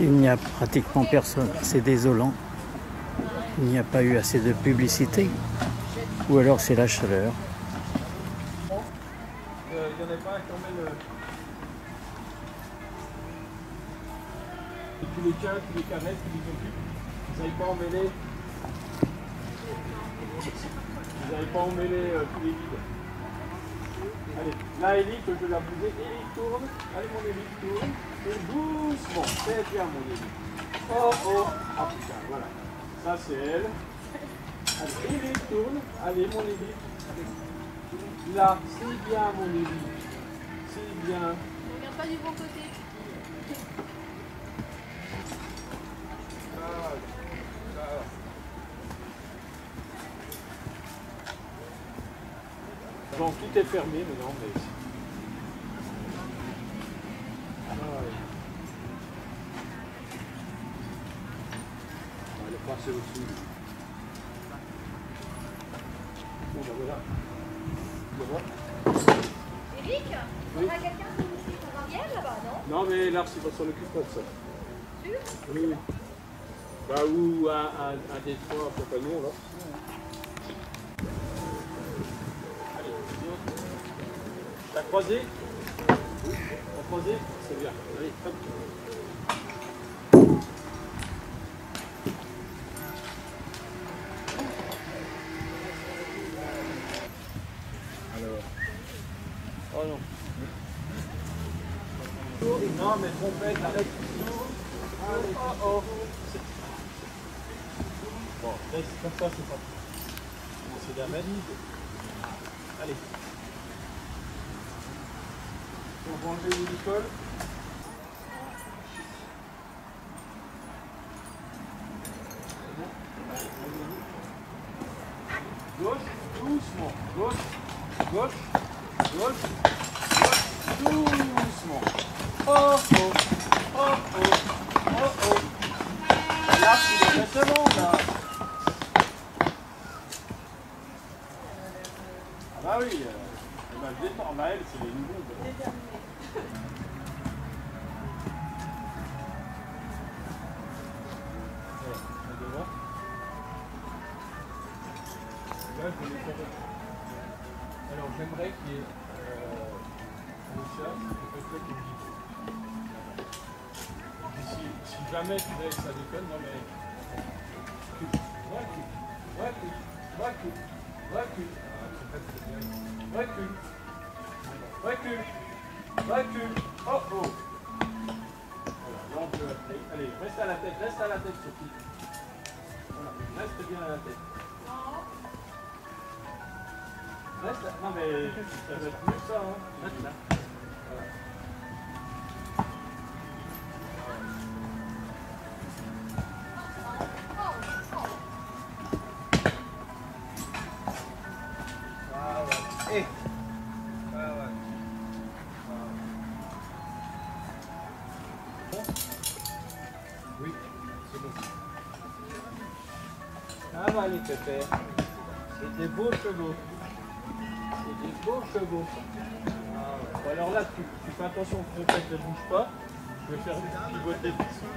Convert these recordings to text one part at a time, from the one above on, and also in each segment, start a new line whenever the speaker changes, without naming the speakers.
Il n'y a pratiquement personne, c'est désolant. Il n'y a pas eu assez de publicité, ou alors c'est la chaleur.
Il y en a pas qui emmène tous les cas, tous les canettes, tous les occupent. Vous n'avez pas emmêlé. Vous n'avez pas emmêlé tous les vides. Allez, là Élie, que je vais la bouger. Élie tourne. Allez mon Élie tourne. Et doucement. C'est bien mon Élie. Oh oh. Ah putain, voilà. Ça c'est elle. Allez, Élie tourne. Allez mon Élie. Là, c'est bien mon Élie. C'est bien.
Ne regarde pas du bon côté.
Bon, tout est fermé maintenant, mais... On va aller passer au-dessus. Bon, ben voilà. Tu vois?
Eric,
Oui.
on a quelqu'un qui s'en vient là-bas, non?
Non, mais Lars, il va s'en occuper de ça.
Sûr?
Oui, oui. Bah, ou un des trois compagnons, là. T'as croisé? Oui. T'as croisé? C'est bien. Allez, hop. Alors. Oh non. Non, mais trompette, arrête. Allez, oh oh. Bon, laisse comme ça, c'est pas. C'est d'un mètre. Allez. On va enlever l'hélicole. Gauche, doucement. Gauche, gauche, gauche, gauche, doucement. Oh oh, oh oh, oh oh. Là, il est très bon là. Ah bah oui, elle va le détendre. Bah elle, c'est les nouveaux. Alors j'aimerais qu'il y ait le chat, peut-être qu'il si jamais tu laisses ça déconne, non mais recule, recule, oh oh. Voilà, là on peut appeler. Allez, reste à la tête Sophie. Voilà, reste bien à la tête. Reste là. Non mais ça va être mieux que ça, hein. Reste là. Voilà. Ah ouais. Eh. Ah ouais. Oui, c'est bon. Ah bah les pépères. C'est des beaux chevaux. C'est des beaux chevaux. Ah, bon, alors là, tu fais attention que ton tête ne bouge pas. Je vais faire pivoter le dessous.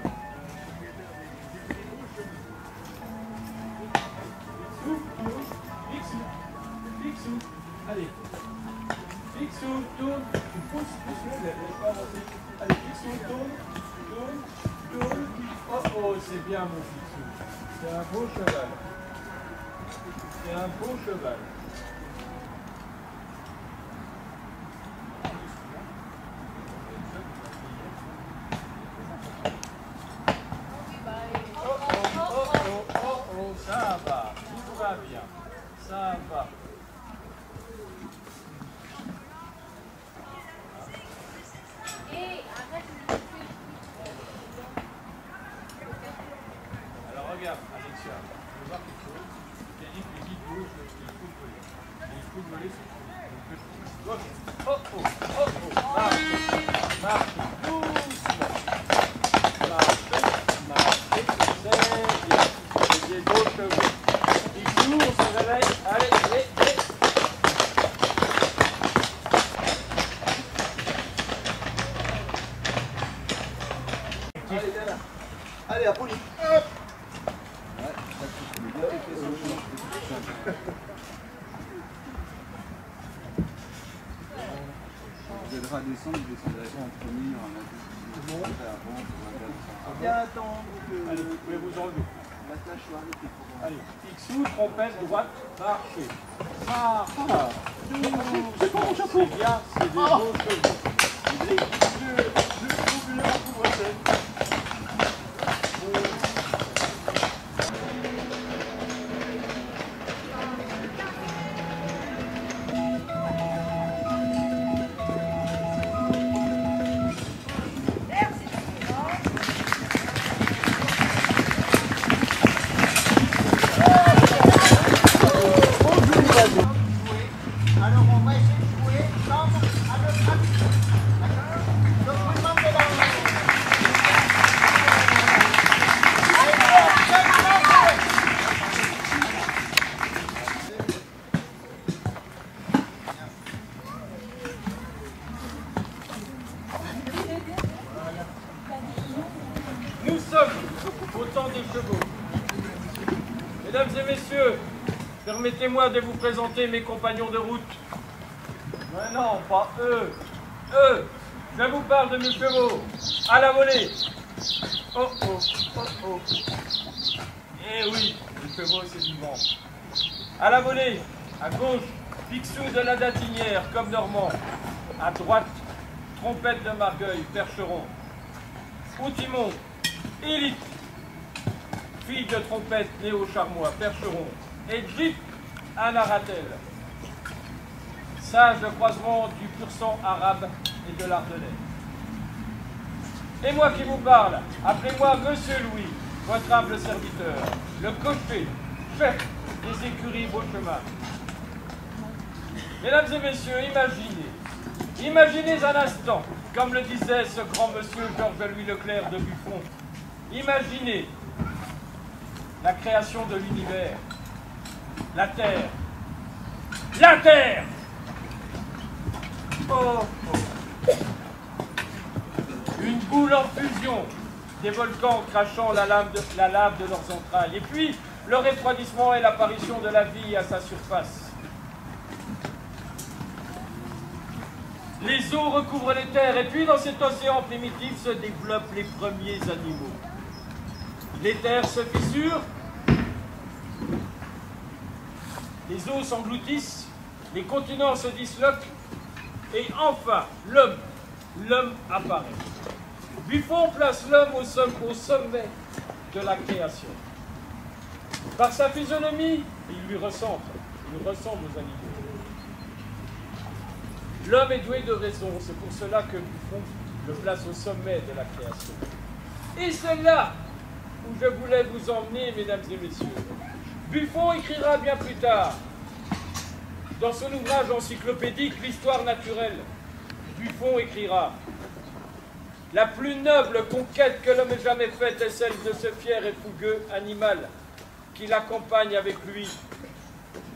Picsou. Allez. Picsou, tourne. Tu pousses, laisse pas avancer. Allez, Picsou, tourne. Oh oh, c'est bien mon Picsou. C'est un beau cheval. C'est un beau cheval. Ça va, tout va bien, ça va. Alors regarde, Alexia, je vais voir quelque chose. J'ai dit que les guides bougent, il faut voler. Oh oh, oh oh, marche, doucement. Marche, c'est bien. C'est des beaux chevaux. Picsou, on se réveille. Allez. petit.
Allez, viens là. Allez, applaudis. Hop. Ouais, vous devra descendre, vous descendrez pas en premier, il y aura un avant, bien attendre que...
Allez, vous pouvez vous enlever.
L'attache soit arrêtée.
Allez, Picsou, trompette, droite, marchez. Ah, ah.
C'est pas mon chapeau.
C'est bien, c'est des beaux cheveux.
Je trouve la couvre-tête.
Alors on va essayer de jouer comme à notre habitude. D'accord? Donc vous demandez la
Nous sommes au temps des chevaux. Mesdames et messieurs, permettez-moi de vous présenter mes compagnons de route. Mais non, pas eux. Eux, je vous parle de mes chevaux. À la volée. Oh oh, oh oh. Eh oui, les chevaux, c'est du vent. À la volée, à gauche, Picsou de la Datinière, comme Normand. À droite, trompette de Margueil, Percheron. Outimon, Élite, fille de trompette, Néo Charmois, Percheron. Et Jeep, Anna Rattel. Sage de croisement du pur sang arabe et de l'Ardennais. Et moi qui vous parle, appelez-moi Monsieur Louis, votre humble serviteur, le cocher, chef des écuries Beauchemin. Mesdames et messieurs, imaginez un instant, comme le disait ce grand monsieur Georges-Louis Leclerc de Buffon, imaginez la création de l'univers, la Terre. La Terre! Oh, oh. Une boule en fusion, des volcans crachant la lave de leurs entrailles, et puis le refroidissement et l'apparition de la vie à sa surface. Les eaux recouvrent les terres, et puis dans cet océan primitif se développent les premiers animaux. Les terres se fissurent, les eaux s'engloutissent, les continents se disloquent, et enfin, l'homme apparaît. Buffon place l'homme au sommet de la création. Par sa physionomie, il lui ressemble aux animaux. L'homme est doué de raison, c'est pour cela que Buffon le place au sommet de la création. Et c'est là où je voulais vous emmener, mesdames et messieurs. Buffon écrira bien plus tard, dans son ouvrage encyclopédique « L'histoire naturelle », Buffon écrira « La plus noble conquête que l'homme ait jamais faite est celle de ce fier et fougueux animal qui l'accompagne avec lui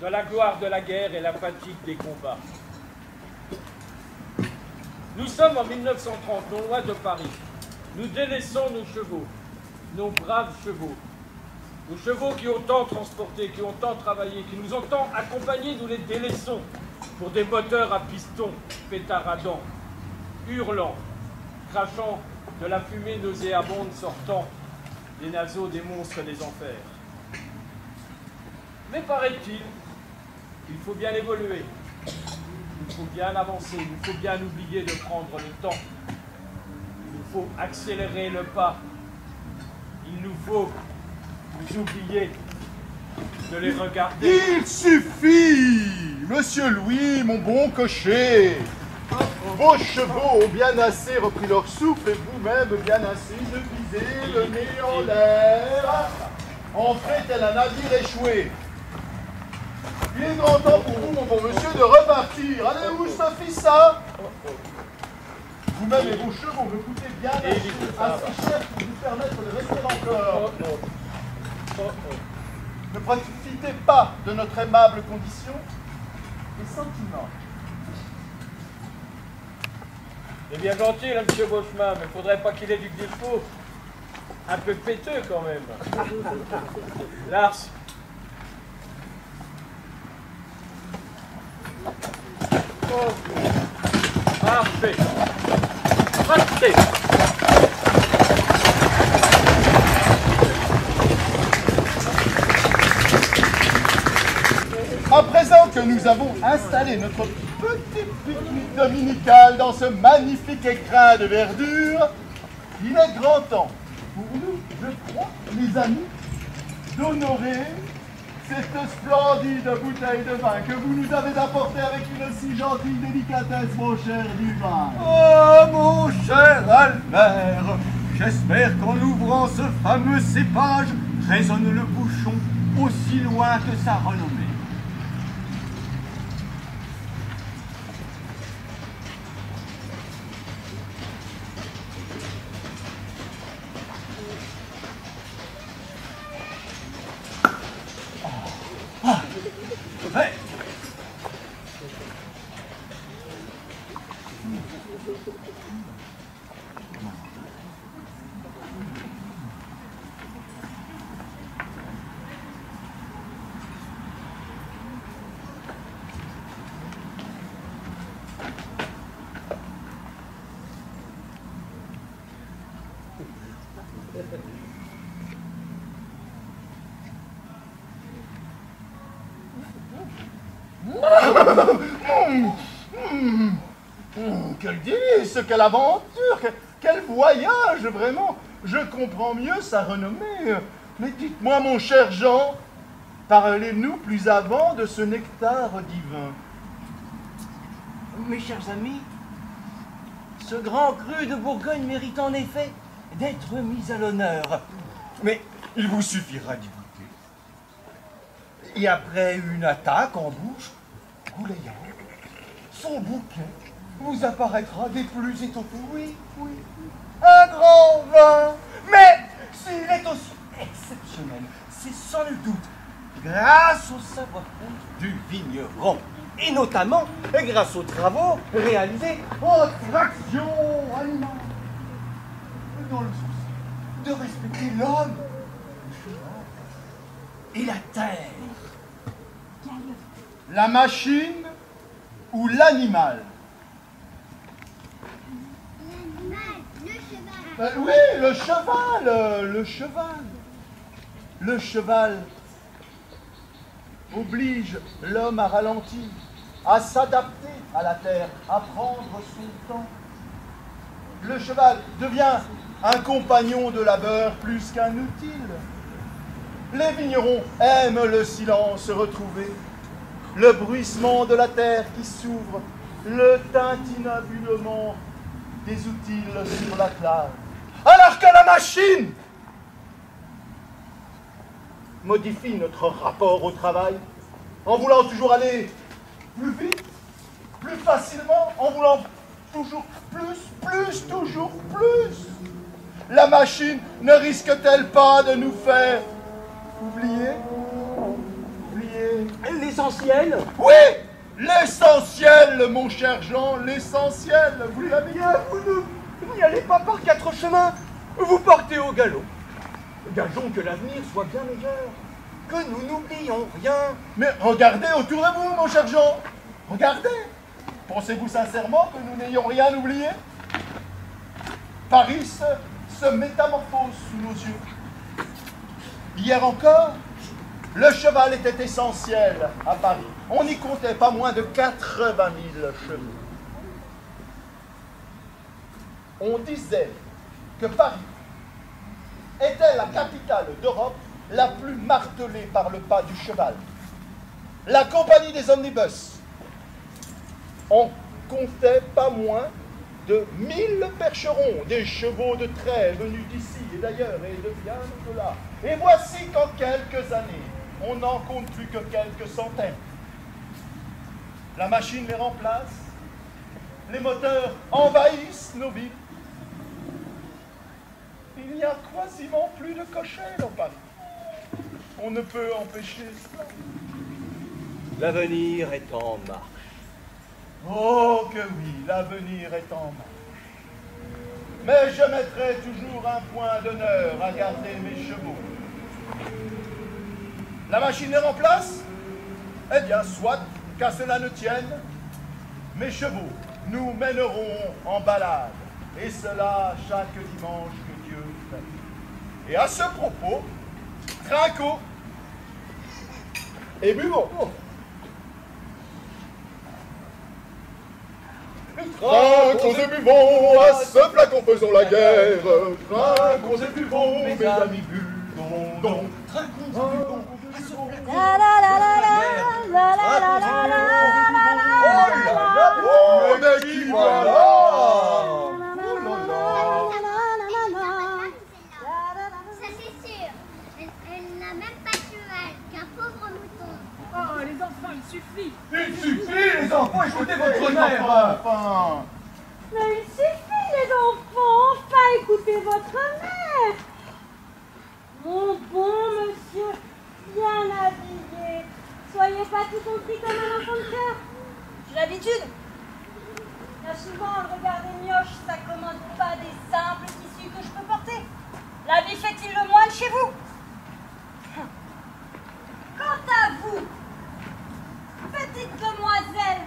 dans la gloire de la guerre et la fatigue des combats. » Nous sommes en 1930, non loin de Paris. Nous délaissons nos chevaux, nos braves chevaux. Nos chevaux qui ont tant transporté, qui ont tant travaillé, qui nous ont tant accompagnés, nous les délaissons pour des moteurs à piston, pétaradant, hurlant, crachant de la fumée nauséabonde sortant des naseaux des monstres des enfers. Mais paraît-il, il faut bien évoluer, il faut bien avancer, il faut bien oublier de prendre le temps, il faut accélérer le pas, il nous faut vous oubliez de les regarder.
Il suffit, Monsieur Louis, mon bon cocher. Vos chevaux ont bien assez repris leur souffle et vous-même bien assez de viser le nez en l'air. Entrez tel un navire échoué. Il est grand temps pour vous, mon bon monsieur, de repartir. Allez où ça fait ça? Vous-même et vos chevaux me coûtez bien assez cher pour vous permettre de rester encore. Ne profitez pas de notre aimable condition et sentiments.
C'est bien gentil, là, monsieur Beauchemin, mais il ne faudrait pas qu'il ait du défaut. Un peu péteux quand même. Lars. Oh. Parfait. Parfait.
À présent que nous avons installé notre petit pique-nique dominical dans ce magnifique écrin de verdure, il est grand temps pour nous, je crois, les amis, d'honorer cette splendide bouteille de vin que vous nous avez apportée avec une si gentille délicatesse, mon cher Duval.
Oh, mon cher Albert, j'espère qu'en ouvrant ce fameux cépage, résonne le bouchon aussi loin que sa renommée.
Quel délice, quelle aventure, quel voyage, vraiment. Je comprends mieux sa renommée. Mais dites-moi, mon cher Jean, parlez-nous plus avant de ce nectar divin.
Mes chers amis, ce grand cru de Bourgogne mérite en effet d'être mis à l'honneur. Mais il vous suffira d'y goûter. Et après une attaque en bouche, goulayant, son bouquet vous apparaîtra des plus étoffés. Oui, oui, un grand vin. Mais s'il est aussi exceptionnel, c'est sans nul doute grâce au savoir-faire du vigneron. Et notamment grâce aux travaux réalisés en traction animale. Dans le souci de respecter l'homme, le cheval et la terre.
La machine ou l'animal? Oui, le cheval, le cheval. Le cheval oblige l'homme à ralentir, à s'adapter à la terre, à prendre son temps. Le cheval devient un compagnon de labeur plus qu'un utile. Les vignerons aiment le silence retrouvé, le bruissement de la terre qui s'ouvre, le tintinnabullement des outils sur la clave. Alors que la machine modifie notre rapport au travail en voulant toujours aller plus vite, plus facilement, en voulant toujours plus, toujours plus. La machine ne risque-t-elle pas de nous faire oublier
L'essentiel?
Oui, l'essentiel, mon cher Jean, l'essentiel, vous l'avez dit.
Vous n'y allez pas par quatre chemins, vous partez au galop. Gageons que l'avenir soit bien meilleur, que nous n'oublions rien.
Mais regardez autour de vous, mon cher Jean, regardez. Pensez-vous sincèrement que nous n'ayons rien oublié? Paris se métamorphose sous nos yeux. Hier encore, le cheval était essentiel à Paris. On y comptait pas moins de 80 000 chevaux. On disait que Paris était la capitale d'Europe la plus martelée par le pas du cheval. La compagnie des omnibus, on comptait pas moins de 1000 percherons, des chevaux de trait venus d'ici et d'ailleurs et de bien au-delà. Et voici qu'en quelques années, on n'en compte plus que quelques centaines. La machine les remplace, les moteurs envahissent nos villes. Il n'y a quasiment plus de cochers dans Paris. On ne peut empêcher cela.
L'avenir est en marche.
Oh que oui, l'avenir est en marche. mais je mettrai toujours un point d'honneur à garder mes chevaux. La machine est en place? Eh bien, soit qu'à cela ne tienne, mes chevaux nous mèneront en balade, et cela chaque dimanche que Dieu fait. Et à ce propos, trinquons et buvons. Trinquons et buvons, à ce flacon faisons la guerre. Trinquons et buvons, mes amis, buvons donc. Trinquons et buvons, à ce flacon.
La la la la la la la la la la la.
Oh, mais qui voilà!
Ça c'est sûr. Elle n'a même pas de cheval, qu'un pauvre mouton.
Oh, les enfants, il suffit.
Il suffit, les enfants, écoutez votre mère! Enfin.
Mais il suffit, les enfants, enfin écoutez votre mère. Mon bon monsieur, bien habillé, soyez pas tout compris comme un enfant de cœur. J'ai l'habitude. Bien souvent, le regard des mioches s'accommode pas des simples tissus que je peux porter. La vie fait-il le moine chez vous? Quant à vous, petite demoiselle,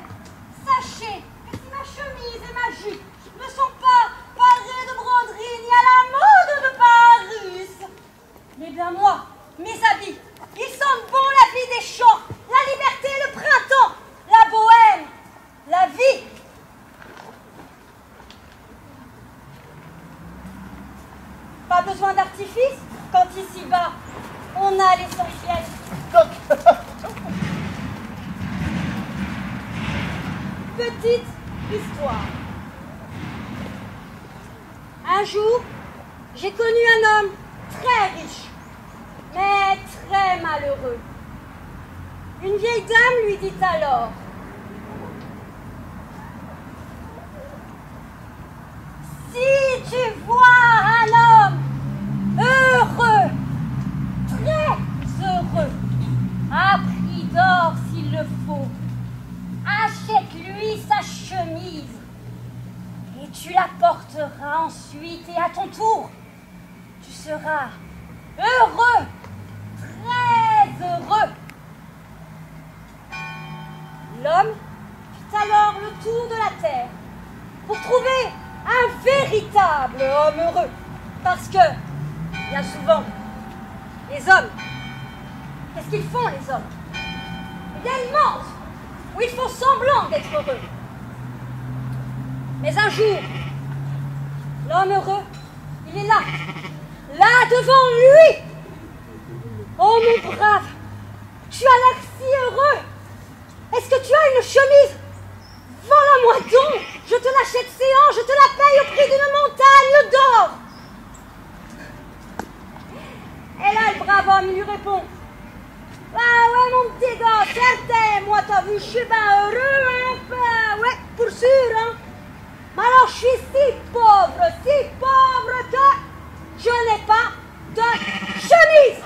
sachez que si ma chemise et ma jupe ne sont pas parées de broderie ni à la mode de Paris, mais bien moi, mes habits, ils sentent bon la vie des champs, la liberté, le printemps, la bohème, la vie. Pas besoin d'artifice quand ici-bas, on a l'essentiel. Petite histoire. Un jour, j'ai connu un homme très riche, mais très malheureux. Une vieille dame lui dit alors: si tu vois un homme heureux, très heureux, à prix d'or s'il le faut, achète-lui sa chemise et tu la porteras ensuite et à ton tour, tu seras heureux, très heureux. L'homme fit alors le tour de la terre pour trouver un véritable homme heureux. Parce que, bien souvent, les hommes, qu'est-ce qu'ils font les hommes? Eh bien, ils mentent, ou ils font semblant d'être heureux. Mais un jour, l'homme heureux, il est là, là devant lui. Oh mon brave, tu as l'air si heureux. Est-ce que tu as une chemise? Vends-la-moi donc, je te l'achète séant, je te la paye au prix d'une montagne d'or. Et là, le brave homme lui répond: ah ouais, mon petit gars, certain, moi t'as vu, je suis bien heureux, hein, bah, ouais, pour sûr, hein. Mais alors, je suis si pauvre que je n'ai pas de chemise.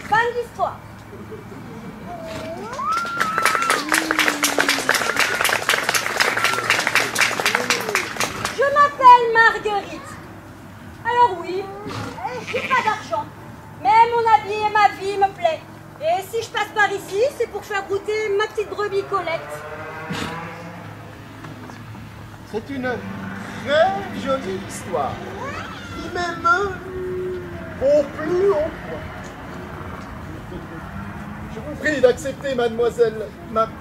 Fin de l'histoire. Je m'appelle Marguerite. Alors oui, je n'ai pas d'argent, mais mon habit et ma vie me plaît. Et si je passe par ici, c'est pour faire goûter ma petite brebis Colette.
C'est une très jolie histoire, qui m'émeut au plus haut point. Je vous prie d'accepter, mademoiselle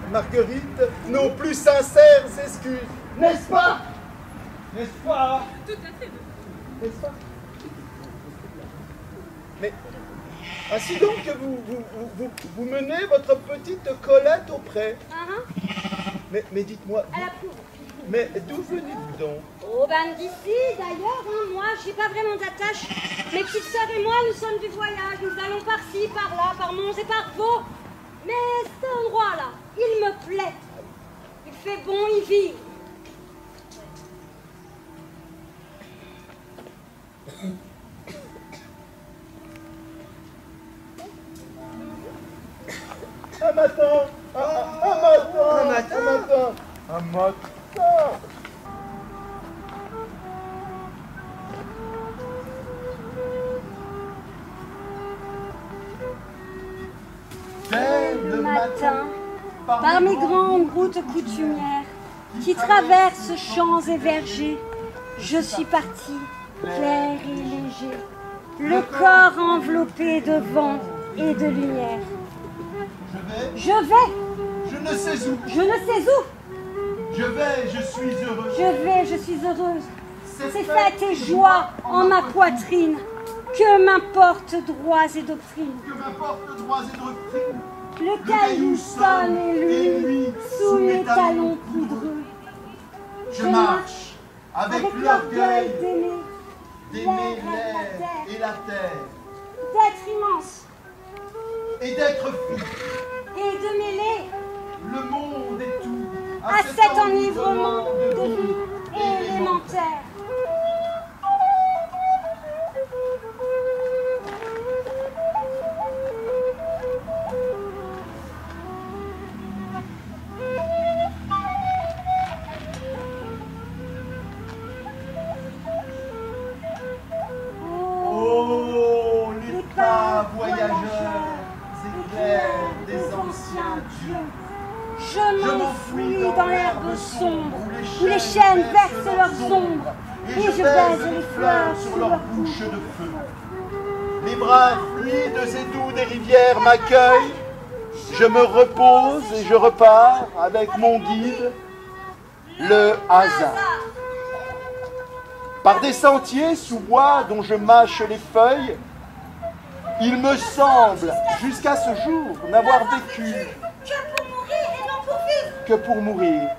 Marguerite, nos plus sincères excuses. N'est-ce pas? N'est-ce pas?
Tout à fait.
N'est-ce pas? Mais ainsi donc que vous menez votre petite Colette au pré. Mais dites-moi,
Elle approuve.
mais d'où venez-vous donc?
Oh ben d'ici d'ailleurs, hein, moi j'ai pas vraiment d'attache. Mes petites sœurs et moi nous sommes du voyage, nous allons par-ci, par-là, par Mons et par Vaux. Mais cet endroit-là, il me plaît. Il fait bon y vivre.
Un matin, un matin.
matin, par mes grandes routes coutumières, qui traversent champs et vergers, je suis partie, clair et léger, le corps enveloppé de vent et de lumière. Je vais.
Je ne sais où.
Je ne sais où.
Je vais, je suis heureux.
Je vais, je suis heureuse. C'est fête et joie en ma poitrine. Que m'importe droits et doctrines.
Que m'importe droits et doctrines.
Le caillou sonne et lui, sous mes talons poudreux.
Je marche avec l'orgueil
d'aimer
l'air et la terre.
D'être immense.
Et d'être fou.
Et de mêler
le monde et tout
à cet enivrement de vie élémentaire.
Oh, les pas voyageurs éclairs des anciens dieux.
Je m'enfuis dans l'herbe sombre, où les chênes versent leurs ombres, et je baise les fleurs sur leur bouche de feu.
Les bras fluides et doux des rivières m'accueillent, je me repose et je repars avec mon guide, le hasard. Par des sentiers sous bois dont je mâche les feuilles, il me semble, jusqu'à ce jour, n'avoir vécu que pour mourir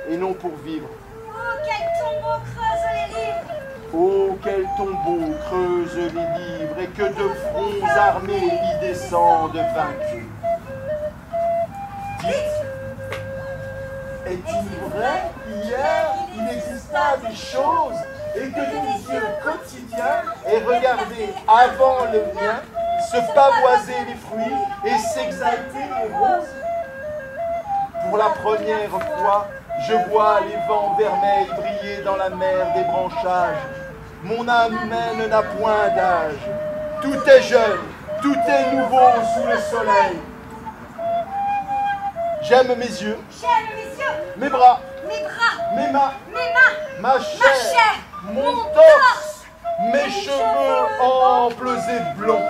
et non pour vivre.
Oh, quel tombeau creuse les livres!
Oh, quel tombeau creuse les livres et que de fronts armés y descendent vaincus. Dites, est-il vrai qu'hier il exista des choses et que des yeux quotidiens aient regardé avant le mien se pavoiser les fruits et s'exalter les roses? Pour la première fois, je vois les vents vermeils briller dans la mer des branchages. Mon âme humaine n'a point d'âge. Tout est jeune, tout est nouveau sous le soleil. J'aime mes yeux, mes bras, mes mains, ma chair, mon torse, mes cheveux amples et blonds.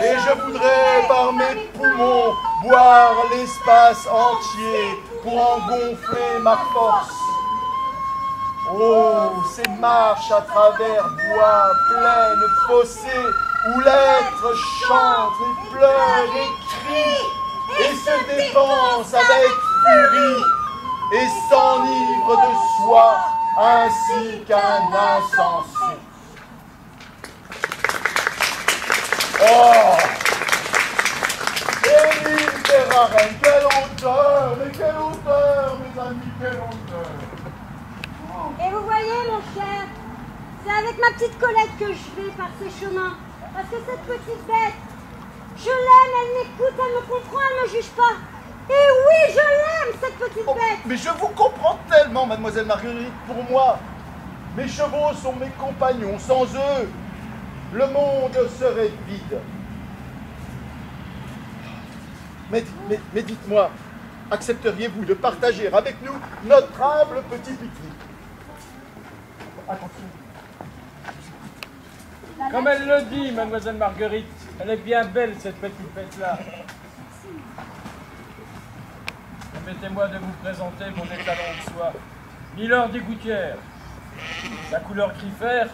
Et je voudrais par mes poumons boire l'espace entier pour en gonfler ma force. Oh, ces marches à travers bois, plaines, fossés, où l'être chante et pleure et crie, et se dépense avec furie, et s'enivre de soi, ainsi qu'un insensé. Oh! Émile Terraren, quelle hauteur! Mais quelle hauteur, mes amis, quelle hauteur!
Et vous voyez, mon cher, c'est avec ma petite Colette que je vais par ces chemins. Parce que cette petite bête, je l'aime, elle m'écoute, elle me comprend, elle ne me juge pas. Et oui, je l'aime, cette petite bête.
Mais je vous comprends tellement, mademoiselle Marguerite. Pour moi, mes chevaux sont mes compagnons. Sans eux, le monde serait vide. Mais dites-moi, accepteriez-vous de partager avec nous notre humble petit pique-nique?
Comme elle le dit, mademoiselle Marguerite, elle est bien belle, cette petite bête-là. Permettez-moi de vous présenter mon étalon de soie, Milord des Gouttières. La couleur gris-fer,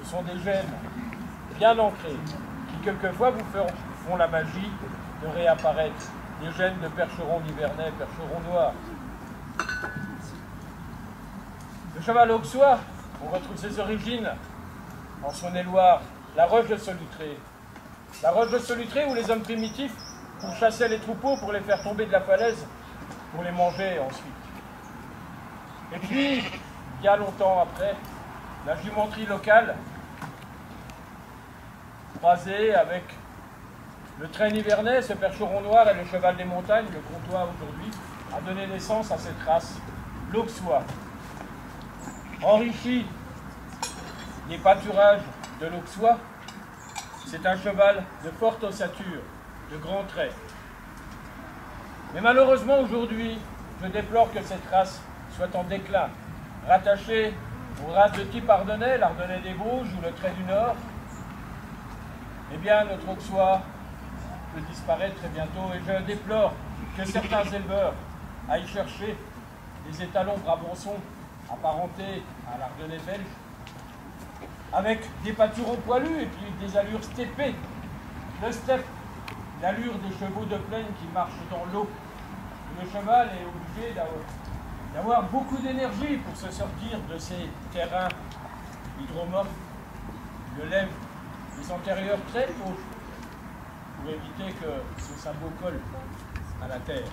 ce sont des gènes bien ancrés, qui quelquefois vous font la magie de réapparaître. Des gènes de percheron nivernais, percheron noir. Le cheval auxois, on retrouve ses origines en Saône-et-Loire, la Roche de Solutré. La Roche de Solutré où les hommes primitifs pourchassaient les troupeaux pour les faire tomber de la falaise, pour les manger ensuite. Et puis, bien longtemps après, la jumenterie locale, croisée avec le train nivernais, ce percheron noir et le cheval des montagnes, le comtois aujourd'hui, a donné naissance à cette race, l'auxois. Enrichi des pâturages de l'auxois, C'est un cheval de forte ossature, de grands traits. Mais malheureusement aujourd'hui, je déplore que cette race soit en déclin, rattachée aux races de type ardennais, l'ardennais des Vosges ou le trait du Nord. Eh bien, notre auxois peut disparaître très bientôt et je déplore que certains éleveurs aillent chercher des étalons brabançons apparentés à l'ardennais belge avec des pâturons poilus et puis des allures steppées. Le steppe, l'allure des chevaux de plaine qui marchent dans l'eau. Le cheval est obligé d'avoir beaucoup d'énergie pour se sortir de ces terrains hydromorphes. Il lève les antérieurs très hauts pour éviter que ce sabot colle à la terre.